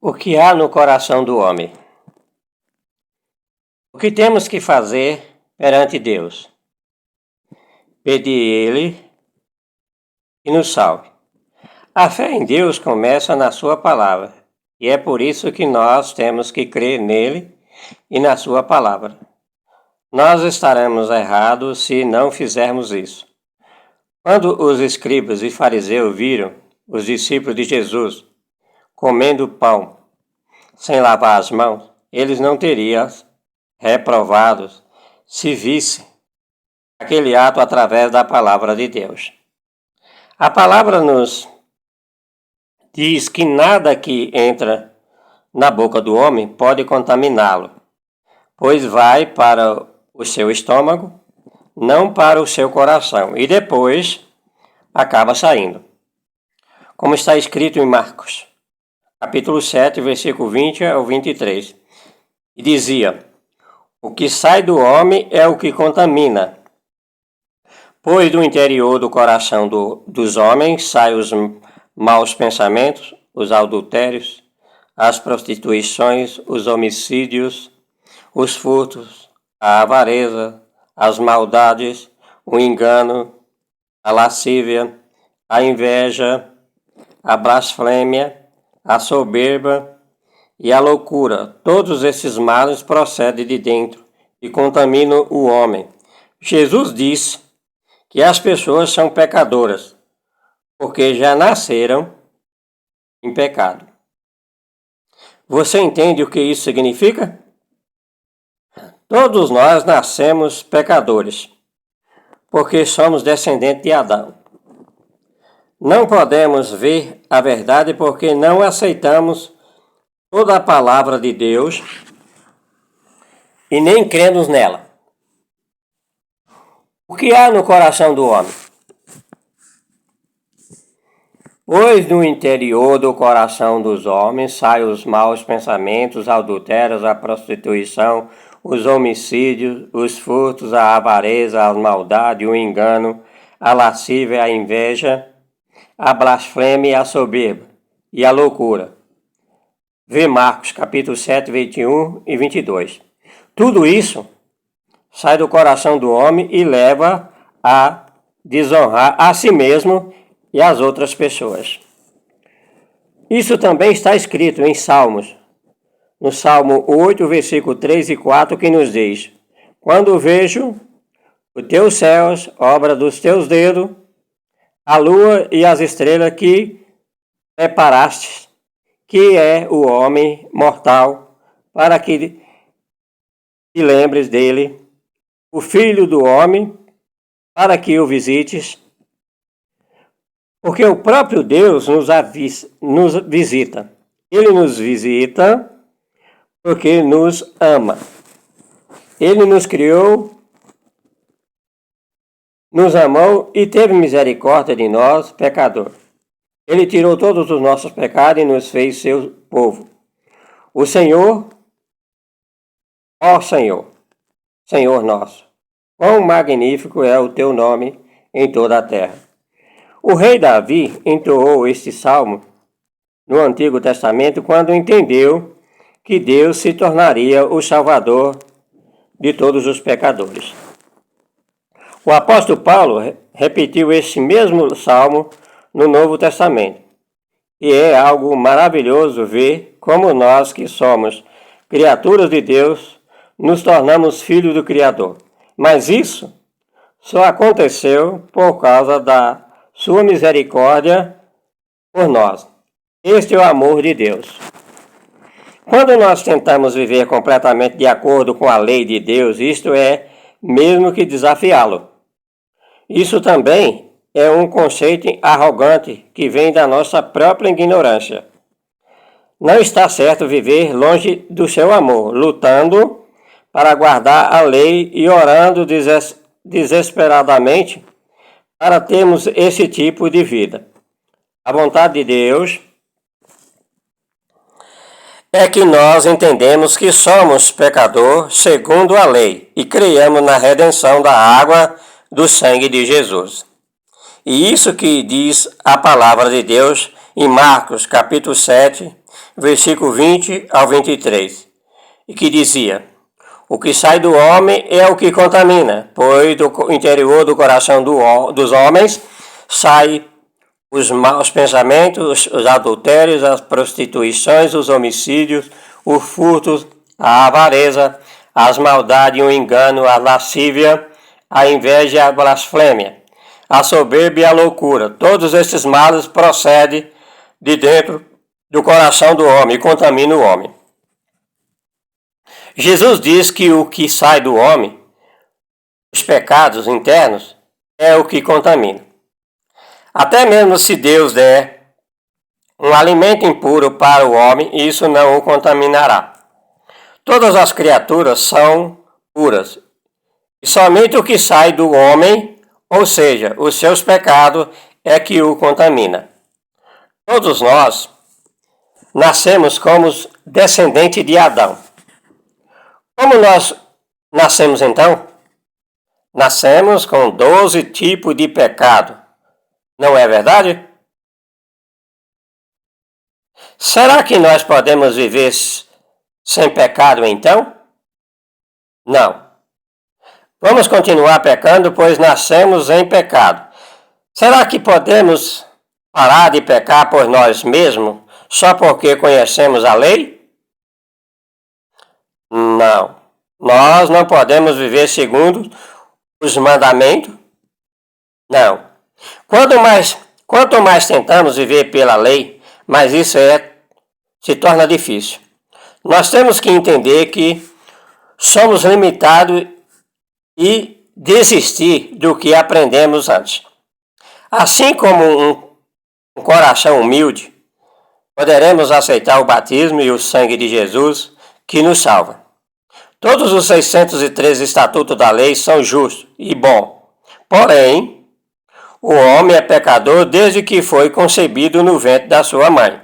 O que há no coração do homem? O que temos que fazer perante Deus? Pedir Ele que nos salve. A fé em Deus começa na Sua palavra, e é por isso que nós temos que crer nele e na Sua palavra. Nós estaremos errados se não fizermos isso. Quando os escribas e fariseus viram os discípulos de Jesus comendo pão sem lavar as mãos, eles não teriam reprovados se visse aquele ato através da palavra de Deus. A palavra nos diz que nada que entra na boca do homem pode contaminá-lo, pois vai para o seu estômago, não para o seu coração, e depois acaba saindo. Como está escrito em Marcos, capítulo 7, versículo 20 ao 23, e dizia: o que sai do homem é o que contamina, pois do interior do coração dos homens saem os maus pensamentos, os adultérios, as prostituições, os homicídios, os furtos, a avareza, as maldades, o engano, a lascívia, a inveja, a blasfêmia, a soberba e a loucura. Todos esses males procedem de dentro e contaminam o homem. Jesus disse que as pessoas são pecadoras, porque já nasceram em pecado. Você entende o que isso significa? Todos nós nascemos pecadores, porque somos descendentes de Adão. Não podemos ver a verdade porque não aceitamos toda a palavra de Deus e nem cremos nela. O que há no coração do homem? Pois do interior do coração dos homens saem os maus pensamentos, adultérios, a prostituição, os homicídios, os furtos, a avareza, a maldade, o engano, a lascívia, a inveja, a blasfêmia, a soberba e a loucura. Vê Marcos, capítulo 7, 21 e 22. Tudo isso sai do coração do homem e leva a desonrar a si mesmo e as outras pessoas. Isso também está escrito em Salmos, no Salmo 8, versículo 3 e 4, que nos diz: quando vejo os teus céus, obra dos teus dedos, a lua e as estrelas que preparaste, que é o homem mortal, para que te lembres dele, o filho do homem, para que o visites, porque o próprio Deus nos visita. Ele nos visita porque nos ama. Ele nos criou, nos amou e teve misericórdia de nós, pecador. Ele tirou todos os nossos pecados e nos fez seu povo. O Senhor, ó Senhor, Senhor nosso, quão magnífico é o teu nome em toda a terra. O rei Davi entoou este salmo no Antigo Testamento quando entendeu que Deus se tornaria o Salvador de todos os pecadores. O apóstolo Paulo repetiu este mesmo salmo no Novo Testamento. E é algo maravilhoso ver como nós que somos criaturas de Deus nos tornamos filhos do Criador. Mas isso só aconteceu por causa da sua misericórdia por nós. Este é o amor de Deus. Quando nós tentamos viver completamente de acordo com a lei de Deus, isto é mesmo que desafiá-lo. Isso também é um conceito arrogante que vem da nossa própria ignorância. Não está certo viver longe do seu amor, lutando para guardar a lei e orando desesperadamente para termos esse tipo de vida. A vontade de Deus é que nós entendemos que somos pecadores segundo a lei e creiamos na redenção da água do sangue de Jesus. E isso que diz a palavra de Deus em Marcos, capítulo 7, versículo 20 ao 23, e que dizia: o que sai do homem é o que contamina, pois do interior do coração dos homens sai os maus pensamentos, os adultérios, as prostituições, os homicídios, os furtos, a avareza, as maldades, o engano, a lascívia, a inveja e a blasfêmia, a soberba e a loucura. Todos esses males procedem de dentro do coração do homem e contaminam o homem. Jesus diz que o que sai do homem, os pecados internos, é o que contamina. Até mesmo se Deus der um alimento impuro para o homem, isso não o contaminará. Todas as criaturas são puras, e somente o que sai do homem, ou seja, os seus pecados, é que o contamina. Todos nós nascemos como descendentes de Adão. Como nós nascemos então? Nascemos com 12 tipos de pecado. Não é verdade? Será que nós podemos viver sem pecado então? Não. Vamos continuar pecando, pois nascemos em pecado. Será que podemos parar de pecar por nós mesmos só porque conhecemos a lei? Não. Nós não podemos viver segundo os mandamentos? Não. Quanto mais tentamos viver pela lei, mais isso se torna difícil. Nós temos que entender que somos limitados e desistir do que aprendemos antes. Assim como um coração humilde, poderemos aceitar o batismo e o sangue de Jesus que nos salva. Todos os 613 estatutos da lei são justos e bons. Porém, o homem é pecador desde que foi concebido no ventre da sua mãe.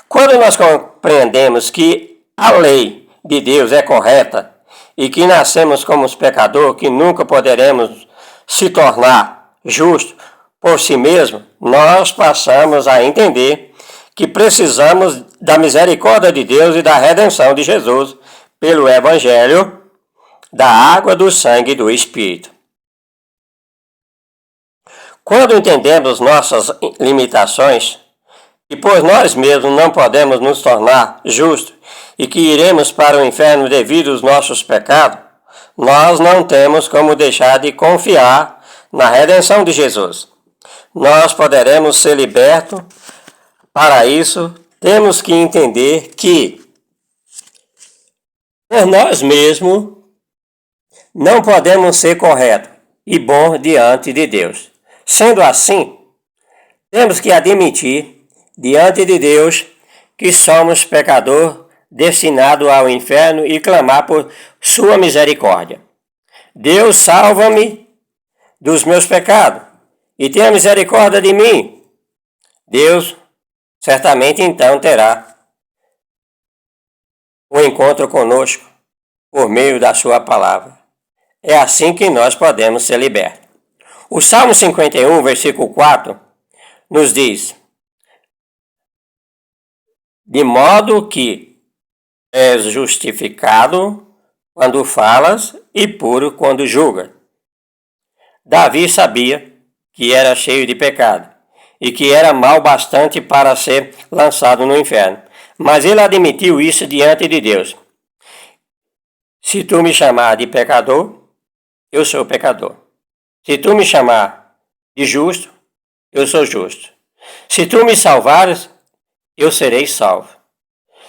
Quando nós compreendemos que a lei de Deus é correta e que nascemos como os pecadores, que nunca poderemos se tornar justos por si mesmos, nós passamos a entender que precisamos da misericórdia de Deus e da redenção de Jesus pelo Evangelho, da água, do sangue e do Espírito. Quando entendemos nossas limitações, e por nós mesmos não podemos nos tornar justos e que iremos para o inferno devido aos nossos pecados, nós não temos como deixar de confiar na redenção de Jesus. Nós poderemos ser libertos. Para isso, temos que entender que por nós mesmos não podemos ser corretos e bons diante de Deus. Sendo assim, temos que admitir diante de Deus que somos pecadores destinados ao inferno e clamar por sua misericórdia. Deus, salva-me dos meus pecados e tenha misericórdia de mim. Deus certamente então terá um encontro conosco por meio da sua palavra. É assim que nós podemos ser libertos. O Salmo 51, versículo 4, nos diz: de modo que és justificado quando falas e puro quando julgas. Davi sabia que era cheio de pecado e que era mau bastante para ser lançado no inferno. Mas ele admitiu isso diante de Deus. Se tu me chamar de pecador, eu sou pecador. Se tu me chamar de justo, eu sou justo. Se tu me salvares, eu serei salvo.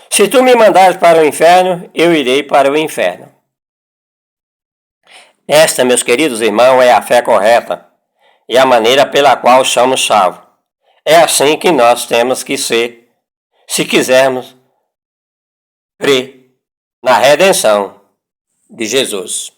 Se tu me mandares para o inferno, eu irei para o inferno. Esta, meus queridos irmãos, é a fé correta e a maneira pela qual somos salvos. É assim que nós temos que ser, se quisermos crer na redenção de Jesus.